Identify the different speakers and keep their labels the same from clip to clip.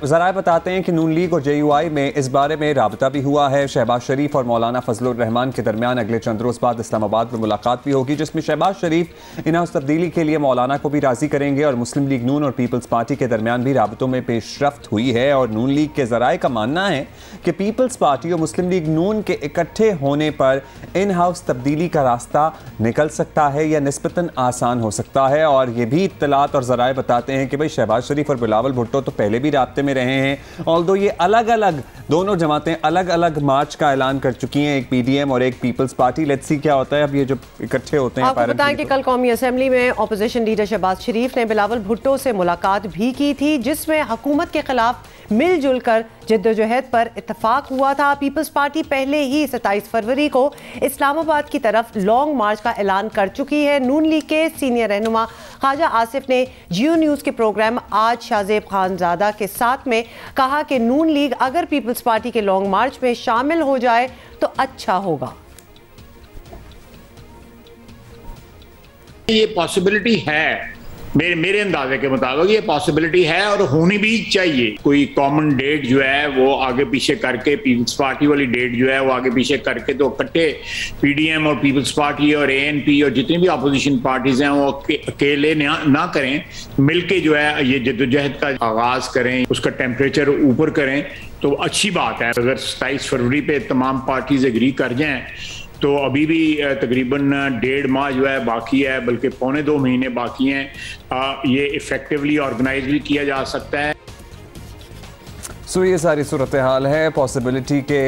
Speaker 1: ज़राए बताते हैं कि नून लीग और JUI में इस बारे में राबता भी हुआ है। शहबाज शरीफ और मौलाना फजलुर रहमान के दरमियान अगले चंद रोज़ बाद इस्लामाबाद में मुलाकात भी होगी, जिसमें शहबाज शरीफ इन हाउस तब्दीली के लिए मौलाना को भी राज़ी करेंगे और मुस्लिम लीग नून और पीपल्स पार्टी के दरमियान भी राबतों में पेशरफ्त हुई है। और नून लीग के ज़राए का मानना है कि पीपल्स पार्टी और मुस्लिम लीग नून के इकट्ठे होने पर इन हाउस तब्दीली का रास्ता निकल सकता है या निस्बतन आसान हो सकता है। और ये भी इत्तलात और ज़राए बताते हैं कि भाई शहबाज शरीफ और बिलावल भुट्टो तो पहले भी राब्ते में रहे हैं, ऑल्दो ये अलग अलग दोनों जमातें अलग अलग मार्च का ऐलान कर चुकी हैं, एक PDM और एक पीपल्स पार्टी। लेट्स सी क्या होता है अब ये जो इकट्ठे होते हैं।
Speaker 2: आपको बताएं कि कल कौमी असेंबली में ऑपोजिशन लीडर शहबाज शरीफ ने बिलावल भुट्टो से मुलाकात भी की थी, जिसमें हुकूमत के खिलाफ मिलजुल कर जद्दोजहद पर इत्तफाक हुआ था। पीपल्स पार्टी पहले ही 27 फरवरी को इस्लामाबाद की तरफ लॉन्ग मार्च का ऐलान कर चुकी है। नून लीग के सीनियर रहनुमा ख्वाजा आसिफ ने जियो न्यूज़ के प्रोग्राम आज शाहजेब खानजादा के साथ में कहा कि नून लीग अगर पीपल्स पार्टी के लॉन्ग मार्च में शामिल हो जाए तो अच्छा होगा।
Speaker 3: ये पॉसिबिलिटी है, मेरे अंदाजे के मुताबिक ये पॉसिबिलिटी है और होनी भी चाहिए। कोई कॉमन डेट जो है वो आगे पीछे करके, पीपल्स पार्टी वाली डेट जो है वो आगे पीछे करके तो इकट्ठे PDM और पीपल्स पार्टी और ANP और जितनी भी अपोजिशन पार्टीज हैं वो अकेले ना करें, मिलके जो है ये जद्दोजहद का आगाज करें, उसका टेम्परेचर ऊपर करें तो अच्छी बात है। अगर 27 फरवरी पे तमाम पार्टीज एग्री कर जाएं तो अभी भी तकरीबन 1.5 माह जो है बाकी है, बल्कि 1.25 महीने बाकी हैं। ये इफेक्टिवली ऑर्गेनाइज भी किया जा सकता है।
Speaker 1: सो ये सारी सूरत हाल है। पॉसिबिलिटी के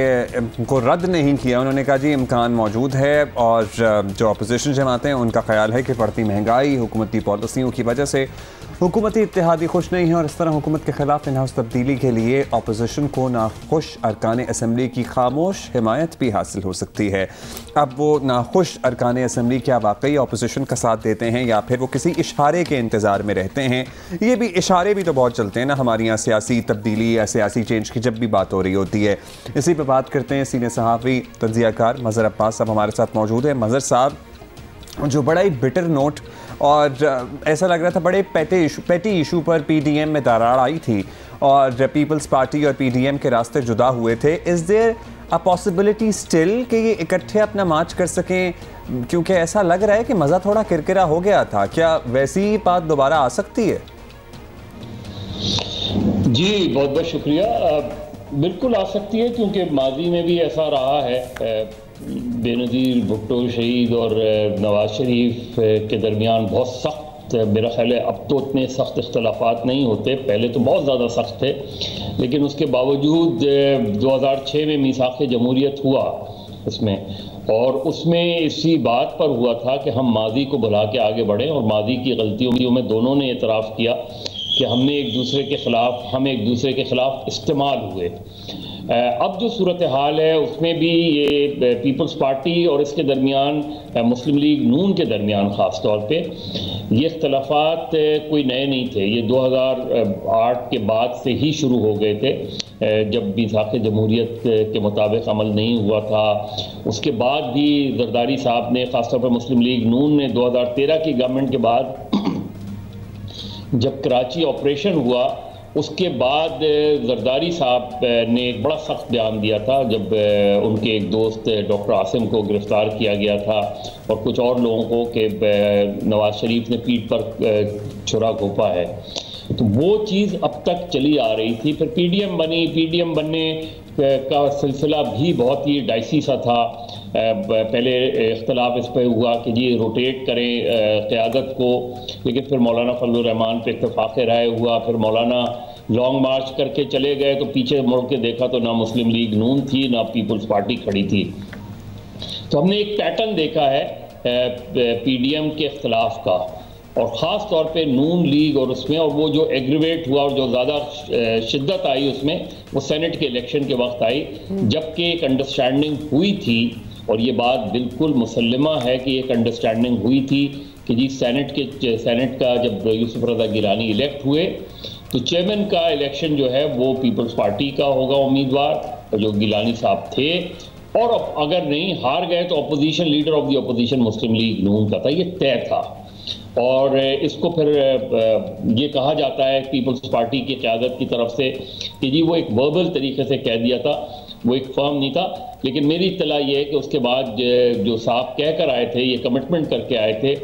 Speaker 1: को रद्द नहीं किया, उन्होंने कहा जी इम्कान मौजूद है। और जो अपोजिशन जमातें हैं उनका ख्याल है कि बढ़ती महंगाई, हुकूमती पॉलिसियों की वजह से हुकूमती इत्तेहादी खुश नहीं है और इस तरह हुकूमत के खिलाफ इन हाउस तब्दीली के लिए अपोजिशन को नाखुश अरकान असम्बली की खामोश हिमायत भी हासिल हो सकती है। अब वो नाखुश अरकान असम्बली क्या वाकई अपोजिशन का साथ देते हैं या फिर वो किसी इशारे के इंतज़ार में रहते हैं। ये भी इशारे भी तो बहुत चलते हैं ना हमारे यहाँ सियासी तब्दीली या सियासी चेंज की जब भी बात हो रही होती है। इसी पर बात करते हैं सीनियर सहाफ़ी तंज़ियाकार मज़हर अब्बास साहब हमारे साथ मौजूद है। मज़हर साहब, जो बड़ा ही बिटर नोट और ऐसा लग रहा था बड़े पेटी इशू पर PDM में दरार आई थी और पीपल्स पार्टी और PDM के रास्ते जुदा हुए थे। Is there a possibility still कि ये इकट्ठे अपना मार्च कर सकें? क्योंकि ऐसा लग रहा है कि मज़ा थोड़ा किरकिरा हो गया था। क्या वैसी बात दोबारा आ सकती है?
Speaker 4: जी बहुत बहुत शुक्रिया। बिल्कुल आ सकती है, क्योंकि माजी में भी ऐसा रहा है। बेनज़ीर भुट्टो शहीद और नवाज शरीफ के दरमियान बहुत सख्त, मेरा ख्याल है अब तो इतने सख्त इख्तलाफात नहीं होते, पहले तो बहुत ज़्यादा सख्त थे, लेकिन उसके बावजूद 2006 में मीसाक़ जमहूरियत हुआ उसमें, और उसमें इसी बात पर हुआ था कि हम माजी को भुला के आगे बढ़ें और माजी की गलतियों में दोनों ने एतराफ़ किया कि हम एक दूसरे के ख़िलाफ़ इस्तेमाल हुए। अब जो सूरत हाल है उसमें भी ये पीपल्स पार्टी और इसके दरमियान मुस्लिम लीग नून के दरमियान ख़ास तौर पे ये इख्तलाफात कोई नए नहीं थे। ये 2008 के बाद से ही शुरू हो गए थे, जब मीसाक़ जमहूरियत के मुताबिक अमल नहीं हुआ था। उसके बाद भी जरदारी साहब ने, ख़ास तौर पर मुस्लिम लीग नून ने 2013 की गवर्नमेंट के बाद जब कराची ऑपरेशन हुआ उसके बाद जरदारी साहब ने एक बड़ा सख्त बयान दिया था जब उनके एक दोस्त डॉक्टर आसिम को गिरफ़्तार किया गया था और कुछ और लोगों को कि नवाज शरीफ ने पीठ पर छुरा घोंपा है। तो वो चीज़ अब तक चली आ रही थी। फिर PDM बनी, PDM बनने का सिलसिला भी बहुत ही डाइसी सा था। पहले इख्तलाफ इस पर हुआ कि जी रोटेट करें क़यादत को, लेकिन फिर मौलाना फजलुर रहमान पे इत्तफाक़ राय हुआ। फिर मौलाना लॉन्ग मार्च करके चले गए तो पीछे मुड़ के देखा तो ना मुस्लिम लीग नून थी ना पीपल्स पार्टी खड़ी थी। तो हमने एक पैटर्न देखा है PDM के इख्तलाफ का, और ख़ास तौर पे नून लीग और उसमें, और वो जो एग्रीवेट हुआ और जो ज़्यादा शिद्दत आई उसमें वो सेनेट के इलेक्शन के वक्त आई, जबकि एक अंडरस्टैंडिंग हुई थी। और ये बात बिल्कुल मुसल्लमा है कि एक अंडरस्टैंडिंग हुई थी कि जी सेनेट का जब यूसुफ रज़ा गिलानी इलेक्ट हुए तो चेयरमैन का इलेक्शन जो है वो पीपल्स पार्टी का होगा उम्मीदवार, जो गिलानी साहब थे, और अगर नहीं हार गए तो opposition leader of the opposition Muslim League नून का था। ये तय था। और इसको फिर ये कहा जाता है पीपल्स पार्टी की क़यादत की तरफ से कि जी वो एक वर्बल तरीके से कह दिया था, वो एक फर्म नहीं था। लेकिन मेरी इत्तला ये है कि उसके बाद जो साहब कह कर आए थे, ये कमिटमेंट करके आए थे,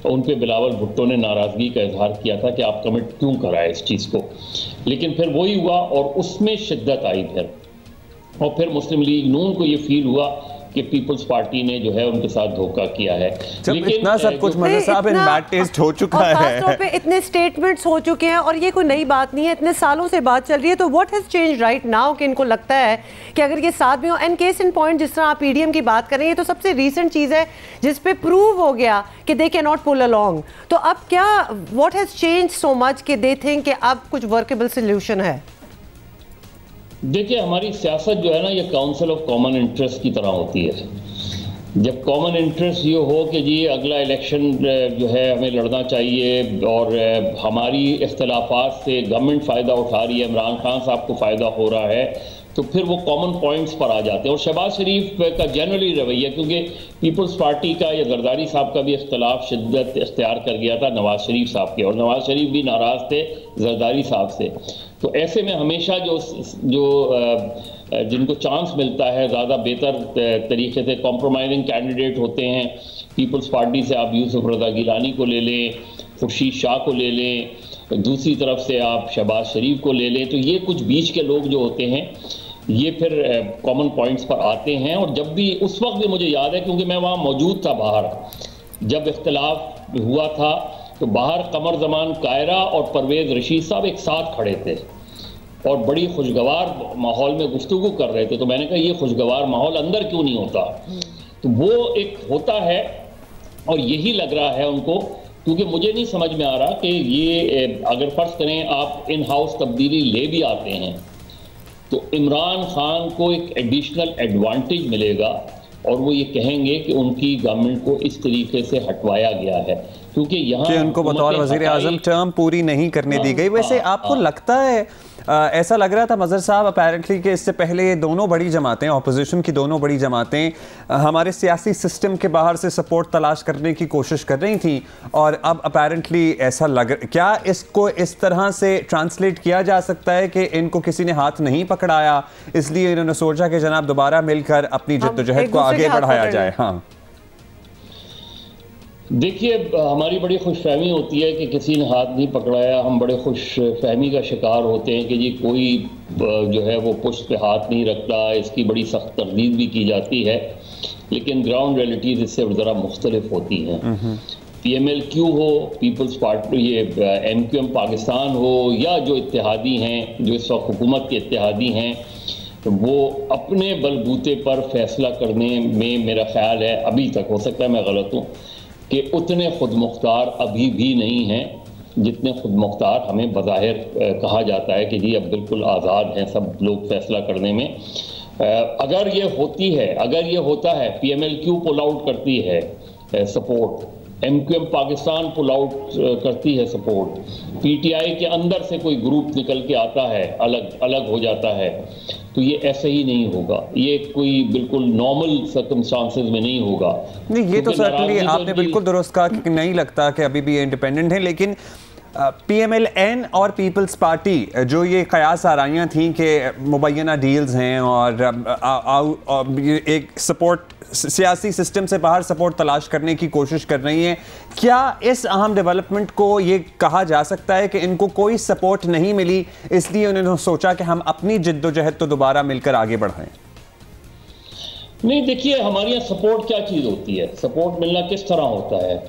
Speaker 4: उन पे बिलावल भुट्टो ने नाराज़गी का इजहार किया था कि आप कमिट क्यों कराए इस चीज़ को। लेकिन फिर वही हुआ और उसमें शिद्दत आई फिर, और फिर मुस्लिम लीग नून को ये फील हुआ कि पीपल्स पार्टी ने जो है उनके साथ धोखा किया है।
Speaker 1: लेकिन इतना सब कुछ मज़र साहब इन बैड टेस्ट हो चुका है,
Speaker 2: खास पे इतने स्टेटमेंट्स हो चुके हैं और ये कोई नई बात नहीं है, इतने सालों से बात चल रही है। तो what has change right now कि इनको लगता है कि अगर ये साथ में हो, एंड केस इन पॉइंट जिस तरह आप पीडीएम की बात कर रहे हैं, तो सबसे रीसेंट चीज़ है जिस पे प्रूव हो गया कि they can not pull along. तो अब क्या what has change so much कि दे थिंक कि अब कुछ वर्केबल सोल्यूशन है?
Speaker 4: देखिए, हमारी सियासत जो है ना, ये काउंसिल ऑफ कॉमन इंटरेस्ट की तरह होती है। जब कॉमन इंटरेस्ट ये हो कि जी अगला इलेक्शन जो है हमें लड़ना चाहिए और हमारी इख्तलाफात से गवर्नमेंट फ़ायदा उठा रही है, इमरान खान साहब को फ़ायदा हो रहा है, तो फिर वो कॉमन पॉइंट्स पर आ जाते हैं। और शहबाज शरीफ का जनरली रवैया, क्योंकि पीपल्स पार्टी का या जरदारी साहब का भी इख्तलाफ शिद्दत इख्तियार कर गया था नवाज शरीफ साहब के, और नवाज शरीफ भी नाराज़ थे जरदारी साहब से। तो ऐसे में हमेशा जिनको चांस मिलता है ज़्यादा बेहतर तरीके से कॉम्प्रोमाइजिंग कैंडिडेट होते हैं। पीपल्स पार्टी से आप यूसुफ रज़ा गिलानी को ले लें, खुर्शीद शाह को ले लें, दूसरी तरफ से आप शहबाज शरीफ को ले लें, तो ये कुछ बीच के लोग जो होते हैं ये फिर कॉमन पॉइंट्स पर आते हैं। और जब भी उस वक्त भी मुझे याद है, क्योंकि मैं वहाँ मौजूद था बाहर जब इख्तलाफ हुआ था, तो बाहर कमर जमान कायरा और परवेज़ रशीद साहब एक साथ खड़े थे और बड़ी खुशगवार माहौल में गुफ्तगू कर रहे थे। तो मैंने कहा ये खुशगवार माहौल अंदर क्यों नहीं होता? तो वो एक होता है और यही लग रहा है उनको, क्योंकि मुझे नहीं समझ में आ रहा कि ये अगर फ़र्ज़ करें आप इन हाउस तब्दीली ले भी आते हैं तो इमरान खान को एक एडिशनल एडवांटेज मिलेगा और वो ये कहेंगे कि उनकी गवर्नमेंट को इस तरीके से हटवाया गया है क्योंकि यहाँ
Speaker 1: उनको बतौर वज़ीर आज़म टर्म पूरी नहीं करने दी गई। वैसे आपको लगता है, ऐसा लग रहा था मज़र साहब अपेरेंटली कि इससे पहले ये दोनों बड़ी जमातें, ऑपोजिशन की दोनों बड़ी जमातें हमारे सियासी सिस्टम के बाहर से सपोर्ट तलाश करने की कोशिश कर रही थी, और अब अपेरेंटली ऐसा लग, क्या इसको इस तरह से ट्रांसलेट किया जा सकता है कि इनको किसी ने हाथ नहीं पकड़ाया, इसलिए इन्होंने सोचा कि जनाब दोबारा मिलकर अपनी जद्दोजहद को आगे बढ़ाया जाए? हाँ,
Speaker 4: देखिए, हमारी बड़ी खुशफहमी होती है कि किसी ने हाथ नहीं पकड़ाया, हम बड़े खुशफहमी का शिकार होते हैं कि जी कोई जो है वो पुश्त पे हाथ नहीं रखता, इसकी बड़ी सख्त तरदीद भी की जाती है, लेकिन ग्राउंड रियलिटीज़ इससे ज़रा मुख्तलिफ होती हैं। PMLQ हो, पीपल्स पार्टी, ये MQM पाकिस्तान हो, या जो इत्तेहादी हैं, जो इस वक्त हुकूमत के इत्तेहादी हैं, वो अपने बलबूते पर फैसला करने में मेरा ख्याल है अभी तक, हो सकता है मैं गलत हूँ, कि उतने खुद मुख्तार अभी भी नहीं हैं जितने खुद मुख्तार हमें बज़ाहिर कहा जाता है कि जी अब बिल्कुल आज़ाद हैं सब लोग फैसला करने में। अगर ये होती है, अगर ये होता है, PMLQ पुल आउट करती है support, MQM Pakistan pull out करती है सपोर्ट, PTI के अंदर से कोई ग्रुप निकल के आता है, अलग हो जाता है, तो ये ऐसे ही नहीं होगा, ये कोई बिल्कुल नॉर्मल सर्कमस्टांसेस में नहीं होगा।
Speaker 1: नहीं, ये तो सर्टनली आपने बिल्कुल दुरुस्त कहा कि नहीं लगता कि अभी भी ये इंडिपेंडेंट है, लेकिन PMLN और पीपल्स पार्टी जो ये कयास आराइयाँ थीं कि मुबैना डील्स हैं और एक सपोर्ट सियासी सिस्टम से बाहर सपोर्ट तलाश करने की कोशिश कर रही हैं, क्या इस अहम डेवलपमेंट को ये कहा जा सकता है कि इनको कोई सपोर्ट नहीं मिली इसलिए उन्होंने सोचा कि हम अपनी जिद्दोजहद तो दोबारा मिलकर आगे बढ़ाएं?
Speaker 4: नहीं, देखिए, हमारे यहाँ सपोर्ट क्या चीज़ होती है, सपोर्ट मिलना किस तरह होता है?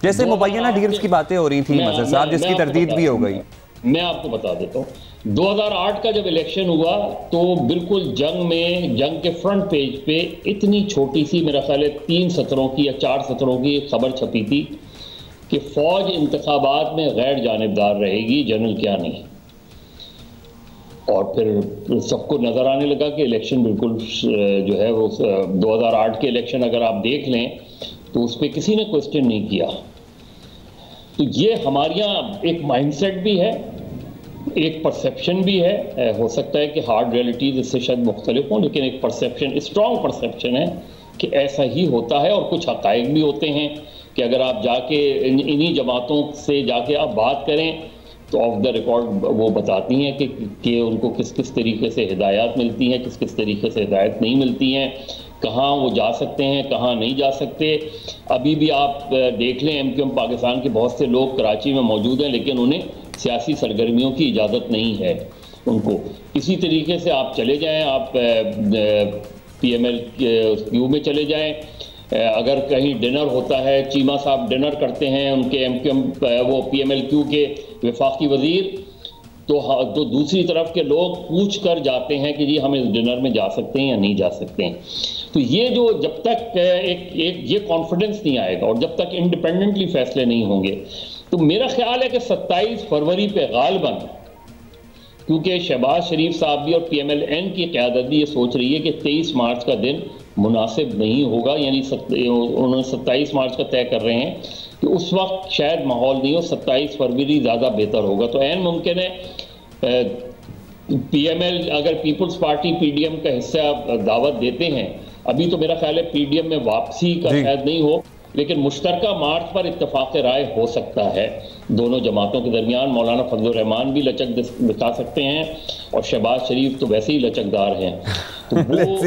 Speaker 1: जैसे मुबैना डील्स की बातें हो रही थी मज़र साहब, जिसकी तरदीद भी हो गई।
Speaker 4: मैं आपको बता देता हूँ, 2008 का जब इलेक्शन हुआ तो बिल्कुल जंग के फ्रंट पेज पे इतनी छोटी सी, मेरा ख्याल है 3 सत्रों की या 4 सत्रों की खबर छपी थी कि फौज इंतखाबात में गैर जानिबदार रहेगी, जनरल क्या नहीं। और फिर सबको नज़र आने लगा कि इलेक्शन बिल्कुल जो है वो 2008 के इलेक्शन अगर आप देख लें तो उस पर किसी ने क्वेश्चन नहीं किया। तो ये हमारे यहाँ एक माइंडसेट भी है, एक परसेप्शन भी है, हो सकता है कि हार्ड रियलिटीज़ इससे शायद मुख्तलिफ हों, लेकिन एक परसेप्शन, स्ट्रॉन्ग परसेप्शन है कि ऐसा ही होता है। और कुछ हक़ाइक़ भी होते हैं कि अगर आप जाके इन्हीं जमातों से जाके आप बात करें तो ऑफ द रिकॉर्ड वो बताती हैं कि उनको किस किस तरीके से हिदायत मिलती हैं, किस किस तरीके से हिदायत नहीं मिलती हैं, कहाँ वो जा सकते हैं, कहाँ नहीं जा सकते। अभी भी आप देख लें MQM पाकिस्तान के बहुत से लोग कराची में मौजूद हैं, लेकिन उन्हें सियासी सरगर्मियों की इजाज़त नहीं है उनको। इसी तरीके से आप चले जाएं, आप PMLQ में चले जाएं, अगर कहीं डिनर होता है, चीमा साहब डिनर करते हैं, उनके MQM वो PMLQ के वफाकी वज़ीर, तो दूसरी तरफ के लोग पूछ कर जाते हैं कि जी हम इस डिनर में जा सकते हैं या नहीं जा सकते हैं। तो ये जो जब तक एक ये कॉन्फिडेंस नहीं आएगा और जब तक इंडिपेंडेंटली फैसले नहीं होंगे, तो मेरा ख्याल है कि 27 फरवरी पे गालिबन, क्योंकि शहबाज शरीफ साहब भी और PMLN की क़यादत भी ये सोच रही है कि 23 मार्च का दिन मुनासिब नहीं होगा, यानी उन्होंने 27 मार्च का तय कर रहे हैं कि उस वक्त शायद माहौल नहीं हो, 27 फरवरी ज़्यादा बेहतर होगा। तो ऐन मुमकिन है PML अगर पीपल्स पार्टी PDM का हिस्सा दावत देते हैं, अभी तो मेरा ख्याल है PDM में वापसी का शायद नहीं हो, लेकिन मुश्तरका मार्च पर इत्तफाक राय हो सकता है दोनों जमातों के दरमियान। मौलाना फजलुर रहमान भी लचक दिखा सकते हैं और शहबाज शरीफ तो वैसे ही लचकदार हैं। तो वो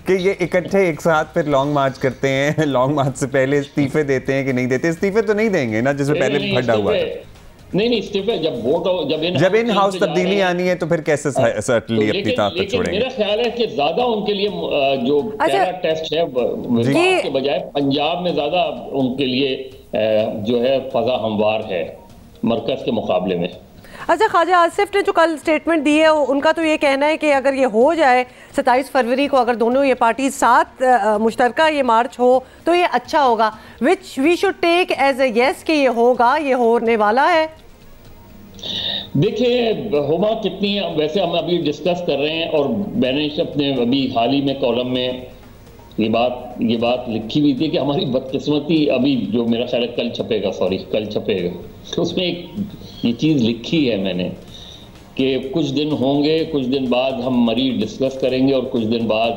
Speaker 1: कि ये इकट्ठे एक साथ फिर लॉन्ग मार्च करते हैं, लॉन्ग मार्च से पहले इस्तीफे देते हैं कि नहीं देते? इस्तीफे तो नहीं देंगे ना, जिसमें पहले भड्डा हुआ था।
Speaker 4: नहीं इस्तीफे जब इन हाउस
Speaker 1: तब्दीली आनी है तो फिर कैसे सर्टनली अपनी ताकत छोड़ेंगे?
Speaker 4: मेरा ख्याल है कि ज्यादा उनके लिए जो पहला टेस्ट है विभाग के बजाय पंजाब में ज्यादा उनके लिए जो है फजा हमवार है मरकज के मुकाबले में।
Speaker 2: अच्छा, ख्वाजा आसिफ ने जो कल स्टेटमेंट दी है उनका तो ये कहना है कि अगर ये हो जाए 27 फरवरी को, अगर दोनों ये पार्टी साथ मुश्तरका ये मार्च हो तो ये अच्छा होगा, which we should take as a yes कि ये होगा, ये होने वाला है।
Speaker 4: देखिए हुमा कितनी, वैसे हम अभी डिस्कस कर रहे हैं और मैंने अपने अभी हाल ही में कॉलम में ये बात लिखी हुई थी कि हमारी बदकिस्मती, अभी जो मेरा ख्याल है कल छपेगा, तो उसमें एक ये चीज़ लिखी है मैंने कि कुछ दिन होंगे, कुछ दिन बाद हम मरीज डिस्कस करेंगे और कुछ दिन बाद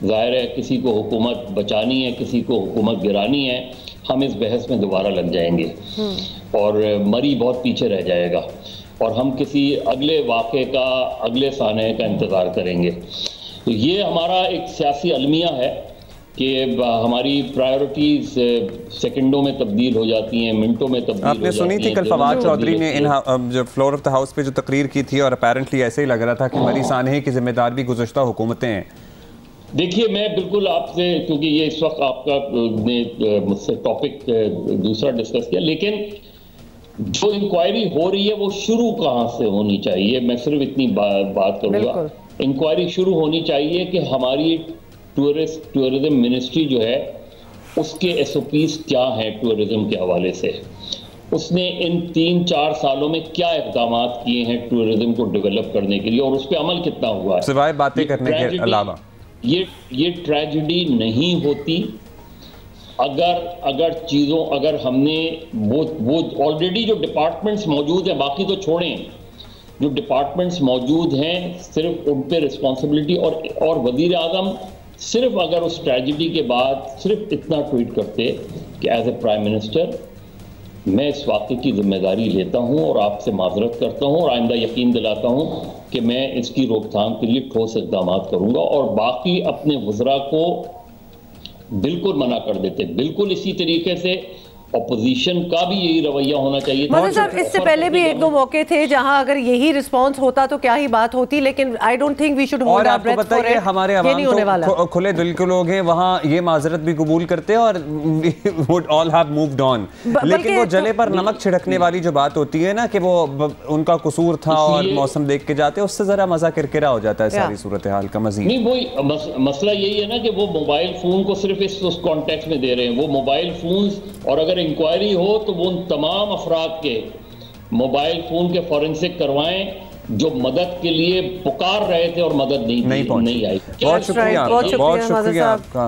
Speaker 4: ज़ाहिर है किसी को हुकूमत बचानी है, किसी को हुकूमत गिरानी है, हम इस बहस में दोबारा लग जाएंगे और मरी बहुत पीछे रह जाएगा और हम किसी अगले वाक़े का, अगले साने का इंतज़ार करेंगे। तो ये हमारा एक सियासी अलमिया है कि हमारी प्रायोरिटीज सेकंडों में तब्दील हो जाती हैं, मिनटों में तब्दील हो जाती हैं।
Speaker 1: आपने सुनी थी कल फवाद चौधरी ने जो फ्लोर ऑफ द हाउस पे जो तकरीर की थी और अपेरेंटली ऐसे ही लग रहा था कि मरी सानहे की जिम्मेदार भी गुज़श्ता हुकूमतें हैं।
Speaker 4: देखिए मैं बिल्कुल आपसे, क्योंकि ये इस वक्त आपका ने मुझसे टॉपिक दूसरा डिस्कस किया, लेकिन जो इंक्वायरी हो रही है वो शुरू कहाँ से होनी चाहिए, मैं सिर्फ इतनी बात करूँगा। इंक्वायरी शुरू होनी चाहिए कि हमारी टूरिज्म मिनिस्ट्री जो है उसके SOPs क्या हैं टूरिज्म के हवाले से, उसने इन 3-4 सालों में क्या इक़दाम किए हैं टूरिज्म को डेवलप करने के लिए और उस पर अमल कितना हुआ है,
Speaker 1: सिवाय बातें करने के अलावा।
Speaker 4: ये ट्रेजेडी नहीं होती अगर हमने वो ऑलरेडी जो डिपार्टमेंट्स मौजूद हैं, बाकी तो छोड़ें, जो डिपार्टमेंट्स मौजूद हैं सिर्फ उन पे रिस्पॉन्सिबिलिटी और वज़ीर आज़म सिर्फ अगर उस ट्रेजेडी के बाद सिर्फ इतना ट्वीट करते कि एज ए प्राइम मिनिस्टर मैं इस वाक़े की जिम्मेदारी लेता हूं और आपसे माजरत करता हूं और आइंदा यकीन दिलाता हूं कि मैं इसकी रोकथाम के लिए ठोस इक़दाम करूंगा, और बाकी अपने वज़रा को बिल्कुल मना कर देते। बिल्कुल इसी तरीके से ऑपोजिशन का भी यही रवैया होना चाहिए।
Speaker 2: मतलब साहब इससे पहले भी एक दो मौके थे जहां अगर यही रिस्पांस होता तो क्या ही बात होती, लेकिन I don't think we should hold our breath for it.
Speaker 1: बताइए हमारे अवाम तो खुले दिल के लोग हैं, वहां ये माजरत भी कबूल करते हैं और would all have moved on, लेकिन वो जले पर नमक छिड़कने वाली जो बात होती है ना कि वो उनका कसूर था और मौसम देख के जाते, उससे जरा मजा किरकिरा हो जाता है सारी सूरत हाल का। मजीद
Speaker 4: नहीं, वही मसला यही है ना कि वो मोबाइल फोन को सिर्फ इस कॉन्टेक्स्ट में दे रहे हैं। वो मोबाइल फोन, और अगर इंक्वायरी हो तो वो उन तमाम अफराद के मोबाइल फोन के फॉरेंसिक करवाएं जो मदद के लिए पुकार रहे थे और मदद नहीं आई।
Speaker 1: बहुत शुक्रिया आपका।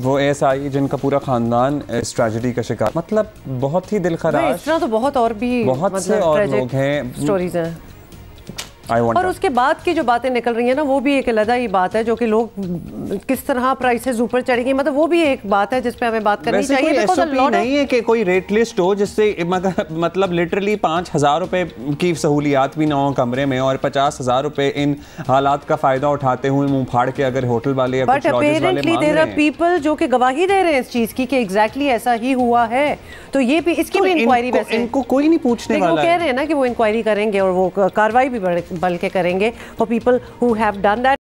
Speaker 1: वो SI जिनका पूरा खानदान इस ट्रेजेडी का शिकार, मतलब बहुत ही दिल खराश।
Speaker 2: इस तरह तो बहुत और भी
Speaker 1: बहुत से और लोग हैं,
Speaker 2: स्टोरीज हैं। और उसके बाद की जो बातें निकल रही है ना, वो भी एक अलग ही बात है, जो कि लोग किस तरह प्राइसेस ऊपर चढ़ेंगी, मतलब वो भी एक बात है जिस पे हमें बात करनी चाहिए।
Speaker 1: SOP नहीं है कि कोई रेट लिस्ट हो जिससे मतलब लिटरली 5,000 रुपए की सहूलियात भी ना हो कमरे में और 50,000 रुपए इन हालात का फायदा उठाते हुए मुंह फाड़ के अगर होटल वाले या कुछ लॉजेस वाले मांग रहे हैं,
Speaker 2: पीपल जो कि गवाही दे रहे हैं इस चीज की कि एग्जैक्टली ऐसा ही हुआ है, तो ये भी इसकी भी इंक्वायरी, वैसे
Speaker 1: इनको कोई नहीं पूछने वाला है।
Speaker 2: वो कह रहे हैं ना कि वो इंक्वायरी करेंगे और वो कार्रवाई भी बल्कि करेंगे for people who have done that.